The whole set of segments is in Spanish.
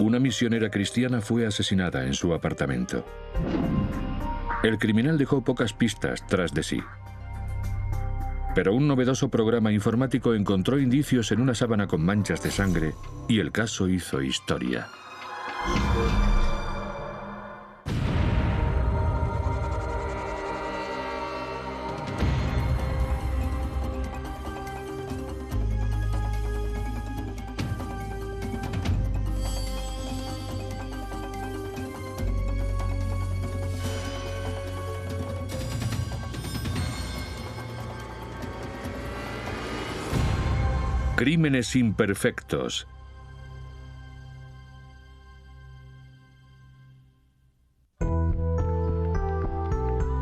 Una misionera cristiana fue asesinada en su apartamento. El criminal dejó pocas pistas tras de sí. Pero un novedoso programa informático encontró indicios en una sábana con manchas de sangre y el caso hizo historia. Crímenes imperfectos.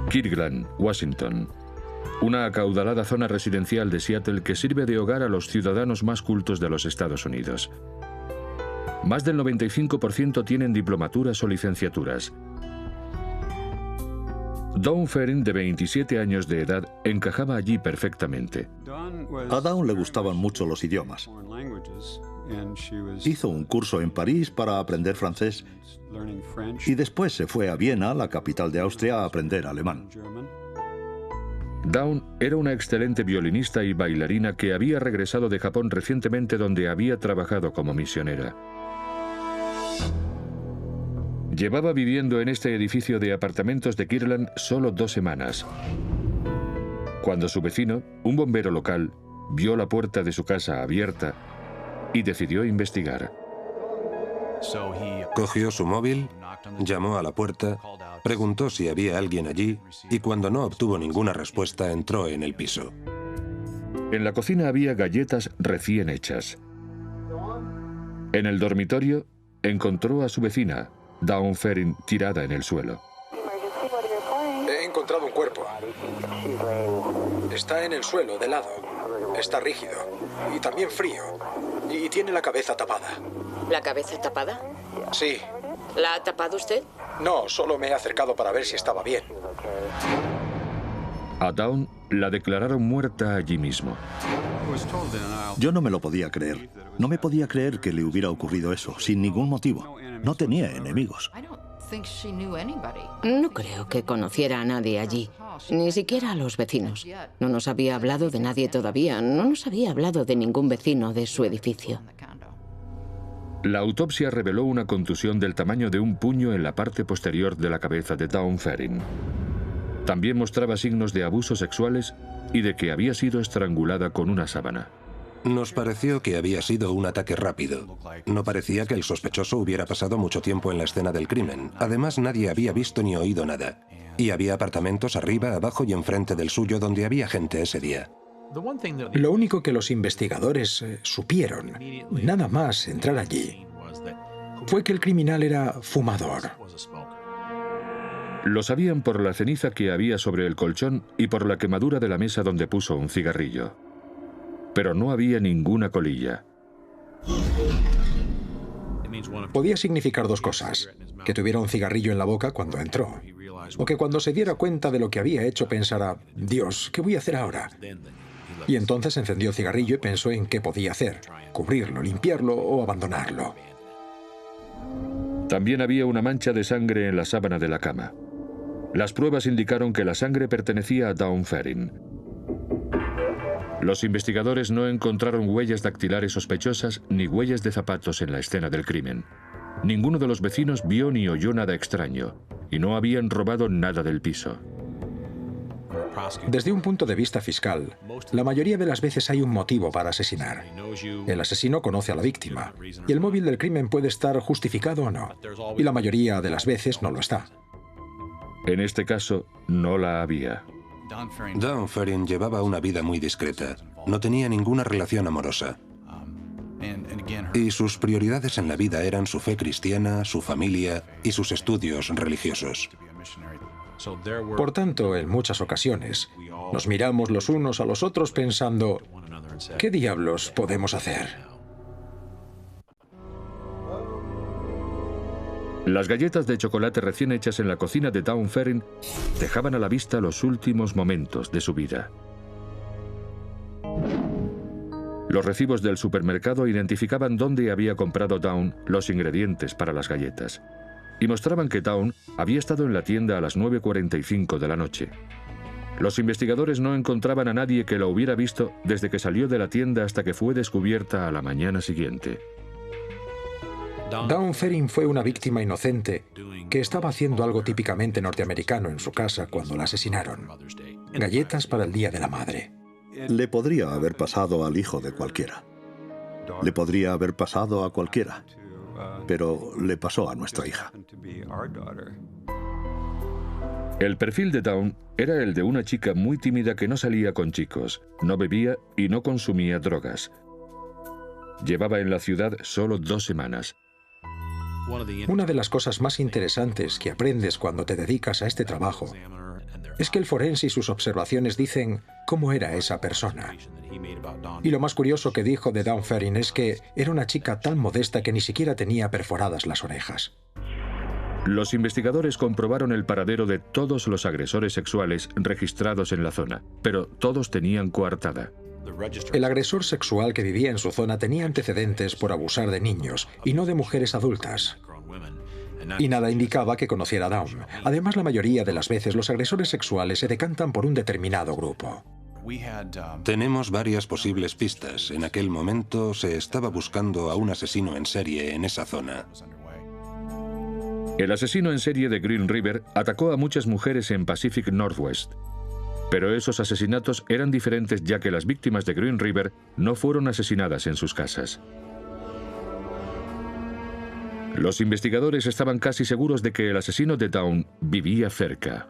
Kirkland, Washington. Una acaudalada zona residencial de Seattle que sirve de hogar a los ciudadanos más cultos de los Estados Unidos. Más del 95% tienen diplomaturas o licenciaturas. Dawn Ferrin, de 27 años de edad, encajaba allí perfectamente. A Dawn le gustaban mucho los idiomas. Hizo un curso en París para aprender francés y después se fue a Viena, la capital de Austria, a aprender alemán. Dawn era una excelente violinista y bailarina que había regresado de Japón recientemente, donde había trabajado como misionera. Llevaba viviendo en este edificio de apartamentos de Kirkland solo 2 semanas, cuando su vecino, un bombero local, vio la puerta de su casa abierta y decidió investigar. Cogió su móvil, llamó a la puerta, preguntó si había alguien allí y cuando no obtuvo ninguna respuesta entró en el piso. En la cocina había galletas recién hechas. En el dormitorio encontró a su vecina, Dawn Ferrin, tirada en el suelo. He encontrado un cuerpo. Está en el suelo, de lado. Está rígido. Y también frío. Y tiene la cabeza tapada. ¿La cabeza tapada? Sí. ¿La ha tapado usted? No, solo me he acercado para ver si estaba bien. A Dawn la declararon muerta allí mismo. Yo no me lo podía creer. No me podía creer que le hubiera ocurrido eso, sin ningún motivo. No tenía enemigos. No creo que conociera a nadie allí, ni siquiera a los vecinos. No nos había hablado de nadie todavía, no nos había hablado de ningún vecino de su edificio. La autopsia reveló una contusión del tamaño de un puño en la parte posterior de la cabeza de Dawn Ferrin. También mostraba signos de abusos sexuales y de que había sido estrangulada con una sábana. Nos pareció que había sido un ataque rápido. No parecía que el sospechoso hubiera pasado mucho tiempo en la escena del crimen. Además, nadie había visto ni oído nada. Y había apartamentos arriba, abajo y enfrente del suyo donde había gente ese día. Lo único que los investigadores supieron, nada más entrar allí, fue que el criminal era fumador. Lo sabían por la ceniza que había sobre el colchón y por la quemadura de la mesa donde puso un cigarrillo. Pero no había ninguna colilla. Podía significar 2 cosas: que tuviera un cigarrillo en la boca cuando entró, o que cuando se diera cuenta de lo que había hecho pensara, Dios, ¿qué voy a hacer ahora? Y entonces encendió el cigarrillo y pensó en qué podía hacer: cubrirlo, limpiarlo o abandonarlo. También había una mancha de sangre en la sábana de la cama. Las pruebas indicaron que la sangre pertenecía a Dawn Ferrin. Los investigadores no encontraron huellas dactilares sospechosas ni huellas de zapatos en la escena del crimen. Ninguno de los vecinos vio ni oyó nada extraño, y no habían robado nada del piso. Desde un punto de vista fiscal, la mayoría de las veces hay un motivo para asesinar. El asesino conoce a la víctima, y el móvil del crimen puede estar justificado o no, y la mayoría de las veces no lo está. En este caso, no la había. Dawn Ferrin llevaba una vida muy discreta. No tenía ninguna relación amorosa. Y sus prioridades en la vida eran su fe cristiana, su familia y sus estudios religiosos. Por tanto, en muchas ocasiones, nos miramos los unos a los otros pensando, ¿qué diablos podemos hacer? Las galletas de chocolate recién hechas en la cocina de Dawn Ferrin dejaban a la vista los últimos momentos de su vida. Los recibos del supermercado identificaban dónde había comprado Dawn los ingredientes para las galletas y mostraban que Dawn había estado en la tienda a las 9:45 de la noche. Los investigadores no encontraban a nadie que la hubiera visto desde que salió de la tienda hasta que fue descubierta a la mañana siguiente. Dawn Ferrin fue una víctima inocente que estaba haciendo algo típicamente norteamericano en su casa cuando la asesinaron. Galletas para el Día de la Madre. Le podría haber pasado al hijo de cualquiera. Le podría haber pasado a cualquiera. Pero le pasó a nuestra hija. El perfil de Dawn era el de una chica muy tímida que no salía con chicos, no bebía y no consumía drogas. Llevaba en la ciudad solo 2 semanas. Una de las cosas más interesantes que aprendes cuando te dedicas a este trabajo es que el forense y sus observaciones dicen cómo era esa persona. Y lo más curioso que dijo de Dawn Ferrin es que era una chica tan modesta que ni siquiera tenía perforadas las orejas. Los investigadores comprobaron el paradero de todos los agresores sexuales registrados en la zona, pero todos tenían coartada. El agresor sexual que vivía en su zona tenía antecedentes por abusar de niños y no de mujeres adultas. Y nada indicaba que conociera a Dawn. Además, la mayoría de las veces los agresores sexuales se decantan por un determinado grupo. Tenemos varias posibles pistas. En aquel momento se estaba buscando a un asesino en serie en esa zona. El asesino en serie de Green River atacó a muchas mujeres en Pacific Northwest. Pero esos asesinatos eran diferentes ya que las víctimas de Green River no fueron asesinadas en sus casas. Los investigadores estaban casi seguros de que el asesino de Dawn vivía cerca.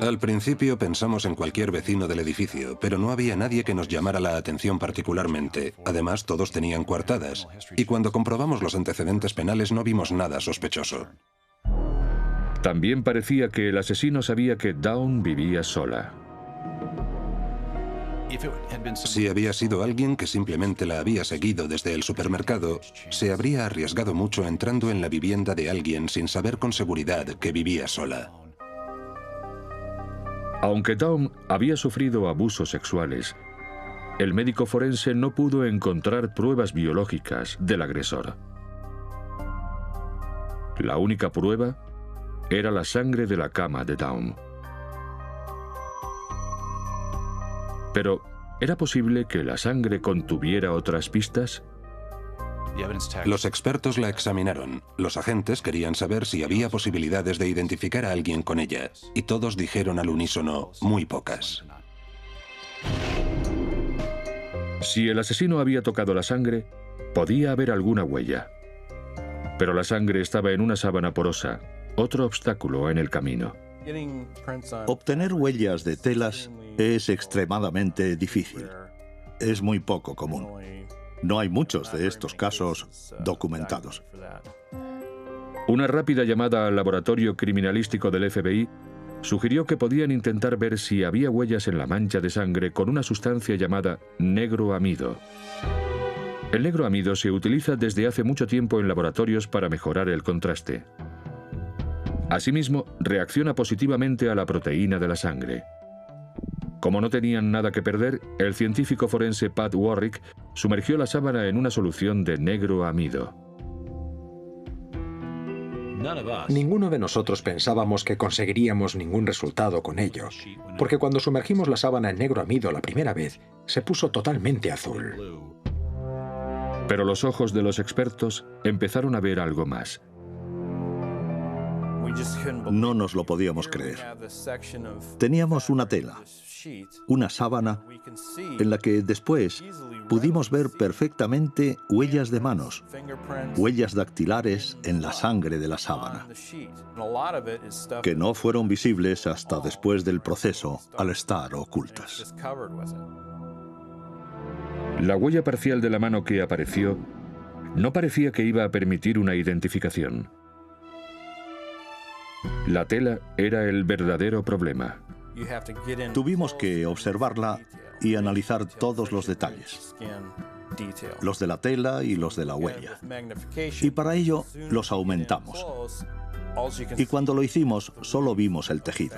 Al principio pensamos en cualquier vecino del edificio, pero no había nadie que nos llamara la atención particularmente. Además, todos tenían coartadas. Y cuando comprobamos los antecedentes penales no vimos nada sospechoso. También parecía que el asesino sabía que Dawn vivía sola. Si había sido alguien que simplemente la había seguido desde el supermercado, se habría arriesgado mucho entrando en la vivienda de alguien sin saber con seguridad que vivía sola. Aunque Dawn había sufrido abusos sexuales, el médico forense no pudo encontrar pruebas biológicas del agresor. La única prueba era la sangre de la cama de Dawn. Pero, ¿era posible que la sangre contuviera otras pistas? Los expertos la examinaron. Los agentes querían saber si había posibilidades de identificar a alguien con ella, y todos dijeron al unísono, muy pocas. Si el asesino había tocado la sangre, podía haber alguna huella. Pero la sangre estaba en una sábana porosa, otro obstáculo en el camino. Obtener huellas de telas es extremadamente difícil. Es muy poco común. No hay muchos de estos casos documentados. Una rápida llamada al laboratorio criminalístico del FBI sugirió que podían intentar ver si había huellas en la mancha de sangre con una sustancia llamada negro amido. El negro amido se utiliza desde hace mucho tiempo en laboratorios para mejorar el contraste. Asimismo, reacciona positivamente a la proteína de la sangre. Como no tenían nada que perder, el científico forense Pat Warrick sumergió la sábana en una solución de negro amido. Ninguno de nosotros pensábamos que conseguiríamos ningún resultado con ello, porque cuando sumergimos la sábana en negro amido la primera vez, se puso totalmente azul. Pero los ojos de los expertos empezaron a ver algo más. No nos lo podíamos creer. Teníamos una tela, una sábana, en la que después pudimos ver perfectamente huellas de manos, huellas dactilares en la sangre de la sábana, que no fueron visibles hasta después del proceso al estar ocultas. La huella parcial de la mano que apareció no parecía que iba a permitir una identificación. La tela era el verdadero problema. Tuvimos que observarla y analizar todos los detalles, los de la tela y los de la huella. Y para ello los aumentamos. Y cuando lo hicimos, solo vimos el tejido.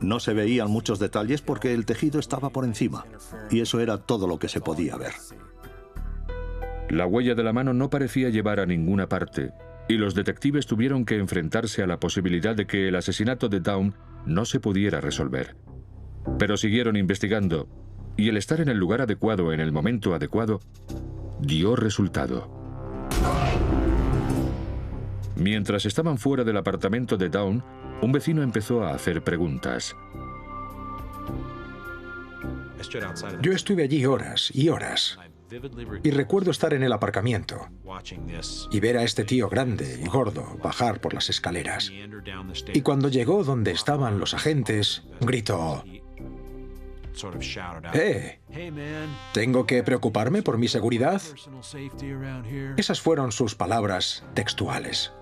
No se veían muchos detalles porque el tejido estaba por encima, y eso era todo lo que se podía ver. La huella de la mano no parecía llevar a ninguna parte, y los detectives tuvieron que enfrentarse a la posibilidad de que el asesinato de Dawn no se pudiera resolver. Pero siguieron investigando, y el estar en el lugar adecuado en el momento adecuado dio resultado. Mientras estaban fuera del apartamento de Dawn, un vecino empezó a hacer preguntas. Yo estuve allí horas y horas, y recuerdo estar en el aparcamiento y ver a este tío grande y gordo bajar por las escaleras. Y cuando llegó donde estaban los agentes, gritó: ¿tengo que preocuparme por mi seguridad? Esas fueron sus palabras textuales.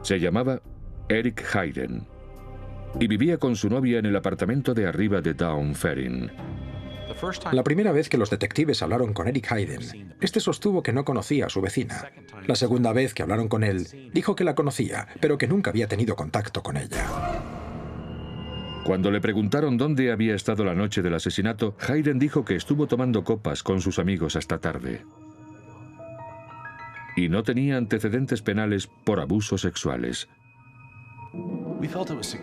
Se llamaba Eric Hayden y vivía con su novia en el apartamento de arriba de Dawn Ferrin. La primera vez que los detectives hablaron con Eric Hayden, este sostuvo que no conocía a su vecina. La segunda vez que hablaron con él, dijo que la conocía, pero que nunca había tenido contacto con ella. Cuando le preguntaron dónde había estado la noche del asesinato, Hayden dijo que estuvo tomando copas con sus amigos hasta tarde. Y no tenía antecedentes penales por abusos sexuales.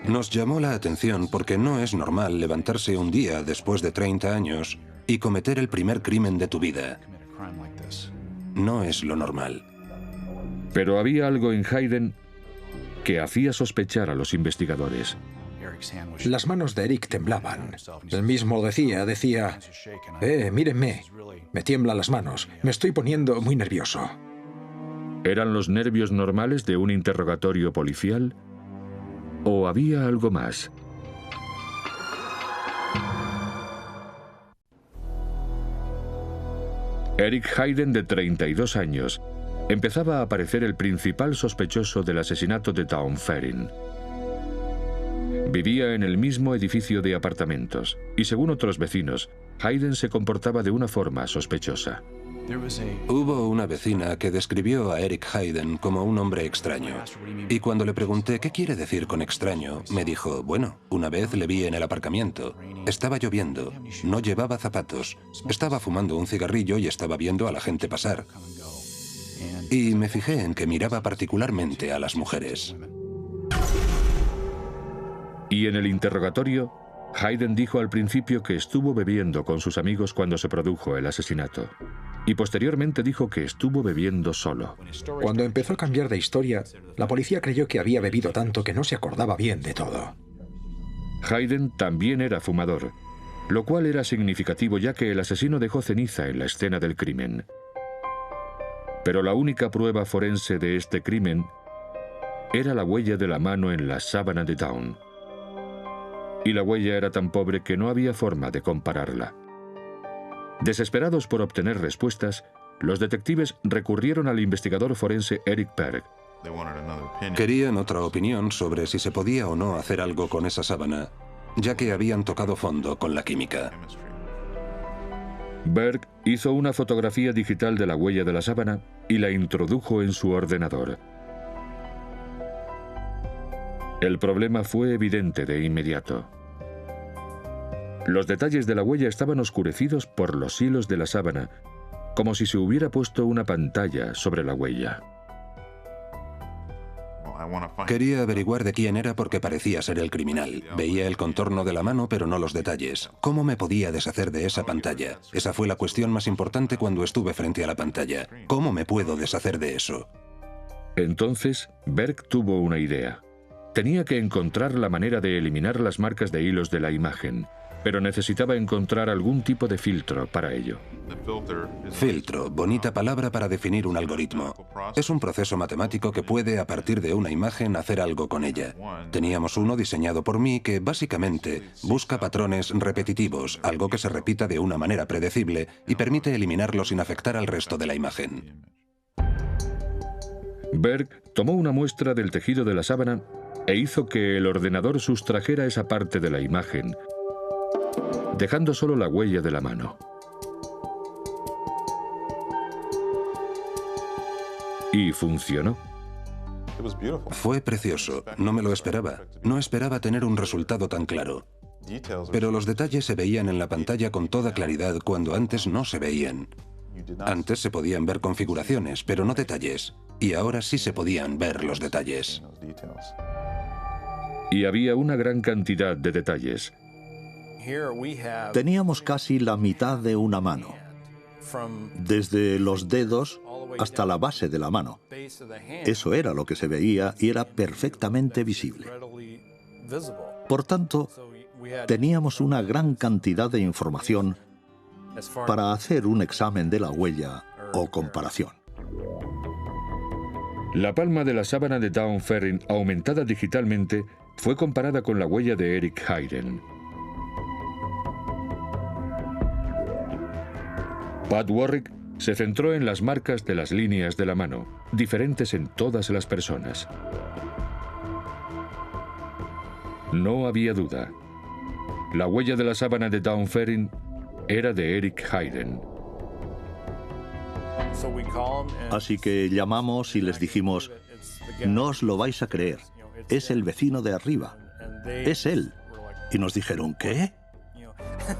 Nos llamó la atención porque no es normal levantarse un día después de 30 años y cometer el primer crimen de tu vida. No es lo normal. Pero había algo en Hayden que hacía sospechar a los investigadores. Las manos de Eric temblaban. Él mismo decía, mírenme, me tiemblan las manos, me estoy poniendo muy nervioso. ¿Eran los nervios normales de un interrogatorio policial? ¿O había algo más? Eric Hayden, de 32 años, empezaba a parecer el principal sospechoso del asesinato de Dawn Ferrin. Vivía en el mismo edificio de apartamentos, y según otros vecinos, Hayden se comportaba de una forma sospechosa. Hubo una vecina que describió a Eric Hayden como un hombre extraño. Y cuando le pregunté qué quiere decir con extraño, me dijo, bueno, una vez le vi en el aparcamiento. Estaba lloviendo, no llevaba zapatos, estaba fumando un cigarrillo y estaba viendo a la gente pasar. Y me fijé en que miraba particularmente a las mujeres. Y en el interrogatorio, Hayden dijo al principio que estuvo bebiendo con sus amigos cuando se produjo el asesinato. Y posteriormente dijo que estuvo bebiendo solo. Cuando empezó a cambiar de historia, la policía creyó que había bebido tanto que no se acordaba bien de todo. Hayden también era fumador, lo cual era significativo ya que el asesino dejó ceniza en la escena del crimen. Pero la única prueba forense de este crimen era la huella de la mano en la sábana de Dawn. Y la huella era tan pobre que no había forma de compararla. Desesperados por obtener respuestas, los detectives recurrieron al investigador forense Eric Berg. Querían otra opinión sobre si se podía o no hacer algo con esa sábana, ya que habían tocado fondo con la química. Berg hizo una fotografía digital de la huella de la sábana y la introdujo en su ordenador. El problema fue evidente de inmediato. Los detalles de la huella estaban oscurecidos por los hilos de la sábana, como si se hubiera puesto una pantalla sobre la huella. Quería averiguar de quién era porque parecía ser el criminal. Veía el contorno de la mano, pero no los detalles. ¿Cómo me podía deshacer de esa pantalla? Esa fue la cuestión más importante cuando estuve frente a la pantalla. ¿Cómo me puedo deshacer de eso? Entonces, Berg tuvo una idea. Tenía que encontrar la manera de eliminar las marcas de hilos de la imagen, pero necesitaba encontrar algún tipo de filtro para ello. Filtro, bonita palabra para definir un algoritmo. Es un proceso matemático que puede, a partir de una imagen, hacer algo con ella. Teníamos uno diseñado por mí que, básicamente, busca patrones repetitivos, algo que se repita de una manera predecible y permite eliminarlo sin afectar al resto de la imagen. Berg tomó una muestra del tejido de la sábana e hizo que el ordenador sustrajera esa parte de la imagen, dejando solo la huella de la mano. Y funcionó. Fue precioso. No me lo esperaba. No esperaba tener un resultado tan claro. Pero los detalles se veían en la pantalla con toda claridad cuando antes no se veían. Antes se podían ver configuraciones, pero no detalles. Y ahora sí se podían ver los detalles. Y había una gran cantidad de detalles. Teníamos casi la mitad de una mano, desde los dedos hasta la base de la mano. Eso era lo que se veía y era perfectamente visible. Por tanto, teníamos una gran cantidad de información para hacer un examen de la huella o comparación. La palma de la sábana de Dawn Ferrin, aumentada digitalmente, fue comparada con la huella de Eric Hayden. Pat Warrick se centró en las marcas de las líneas de la mano, diferentes en todas las personas. No había duda. La huella de la sábana de Dawn Ferrin era de Eric Hayden. Así que llamamos y les dijimos, no os lo vais a creer, es el vecino de arriba, es él. Y nos dijeron, ¿qué?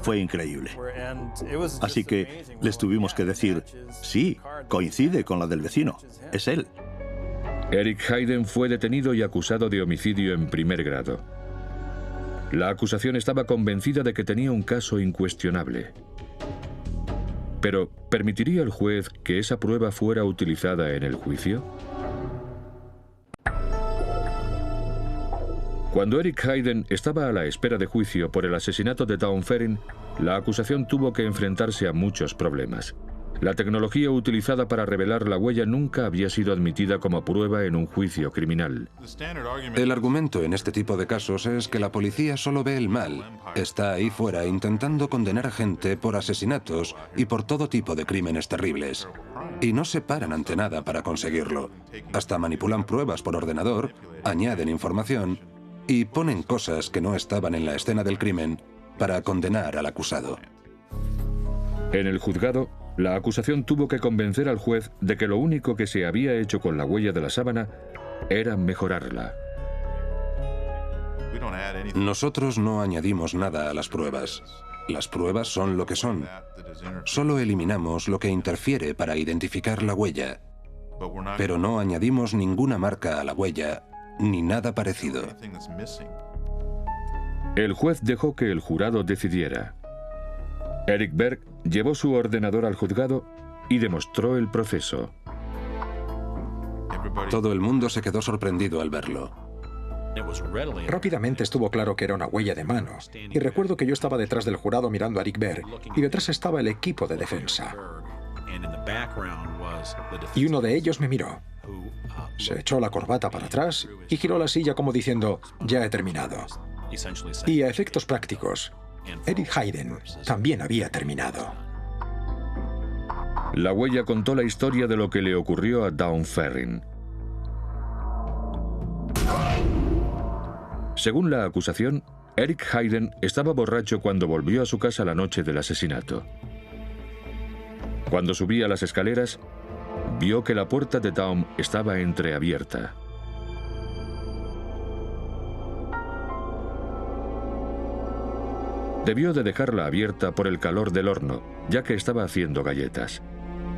Fue increíble. Así que les tuvimos que decir, sí, coincide con la del vecino, es él. Eric Hayden fue detenido y acusado de homicidio en primer grado. La acusación estaba convencida de que tenía un caso incuestionable. Pero, ¿permitiría el juez que esa prueba fuera utilizada en el juicio? Cuando Eric Hayden estaba a la espera de juicio por el asesinato de Dawn Ferrin, la acusación tuvo que enfrentarse a muchos problemas. La tecnología utilizada para revelar la huella nunca había sido admitida como prueba en un juicio criminal. El argumento en este tipo de casos es que la policía solo ve el mal. Está ahí fuera intentando condenar a gente por asesinatos y por todo tipo de crímenes terribles. Y no se paran ante nada para conseguirlo. Hasta manipulan pruebas por ordenador, añaden información y ponen cosas que no estaban en la escena del crimen para condenar al acusado. En el juzgado, la acusación tuvo que convencer al juez de que lo único que se había hecho con la huella de la sábana era mejorarla. Nosotros no añadimos nada a las pruebas. Las pruebas son lo que son. Solo eliminamos lo que interfiere para identificar la huella. Pero no añadimos ninguna marca a la huella, ni nada parecido. El juez dejó que el jurado decidiera. Eric Berg llevó su ordenador al juzgado y demostró el proceso. Todo el mundo se quedó sorprendido al verlo. Rápidamente estuvo claro que era una huella de mano. Y recuerdo que yo estaba detrás del jurado mirando a Eric Berg y detrás estaba el equipo de defensa. Y uno de ellos me miró. Se echó la corbata para atrás y giró la silla como diciendo, ya he terminado. Y a efectos prácticos, Eric Hayden también había terminado. La huella contó la historia de lo que le ocurrió a Dawn Ferrin. Según la acusación, Eric Hayden estaba borracho cuando volvió a su casa la noche del asesinato. Cuando subía las escaleras, vio que la puerta de Dawn estaba entreabierta. Debió de dejarla abierta por el calor del horno, ya que estaba haciendo galletas.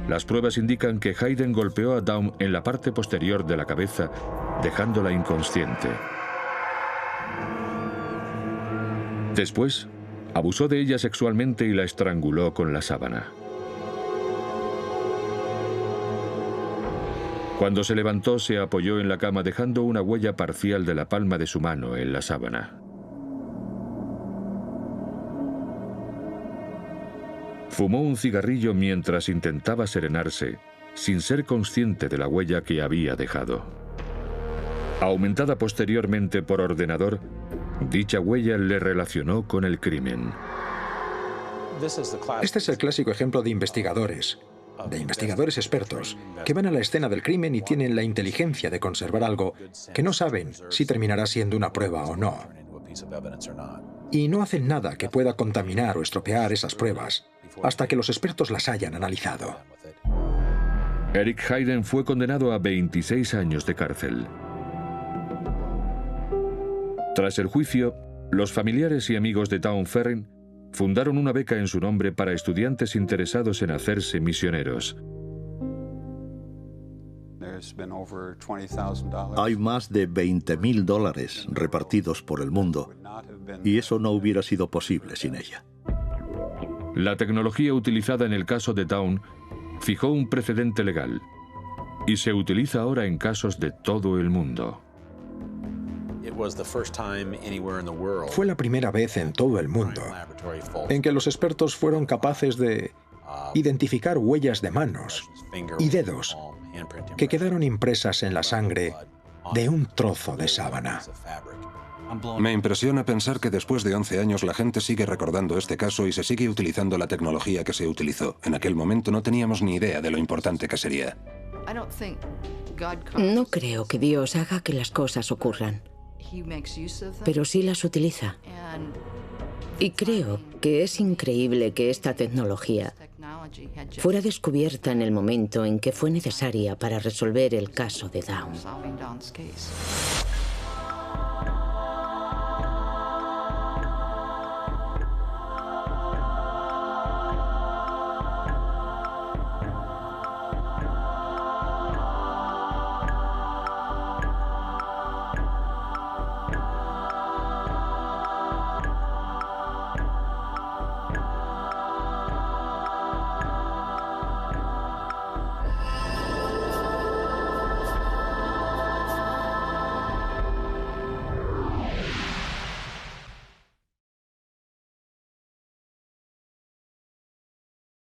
Las pruebas indican que Hayden golpeó a Dawn en la parte posterior de la cabeza, dejándola inconsciente. Después, abusó de ella sexualmente y la estranguló con la sábana. Cuando se levantó, se apoyó en la cama dejando una huella parcial de la palma de su mano en la sábana. Fumó un cigarrillo mientras intentaba serenarse, sin ser consciente de la huella que había dejado. Aumentada posteriormente por ordenador, dicha huella le relacionó con el crimen. Este es el clásico ejemplo de investigadores expertos, que van a la escena del crimen y tienen la inteligencia de conservar algo que no saben si terminará siendo una prueba o no. Y no hacen nada que pueda contaminar o estropear esas pruebas hasta que los expertos las hayan analizado. Eric Hayden fue condenado a 26 años de cárcel. Tras el juicio, Los familiares y amigos de Dawn Ferrin fundaron una beca en su nombre para estudiantes interesados en hacerse misioneros. Hay más de $20.000 repartidos por el mundo, y eso no hubiera sido posible sin ella. La tecnología utilizada en el caso de Dawn fijó un precedente legal y se utiliza ahora en casos de todo el mundo. Fue la primera vez en todo el mundo en que los expertos fueron capaces de identificar huellas de manos y dedos que quedaron impresas en la sangre de un trozo de sábana. Me impresiona pensar que después de 11 años la gente sigue recordando este caso y se sigue utilizando la tecnología que se utilizó. En aquel momento no teníamos ni idea de lo importante que sería. No creo que Dios haga que las cosas ocurran, pero sí las utiliza. Y creo que es increíble que esta tecnología fuera descubierta en el momento en que fue necesaria para resolver el caso de Dawn.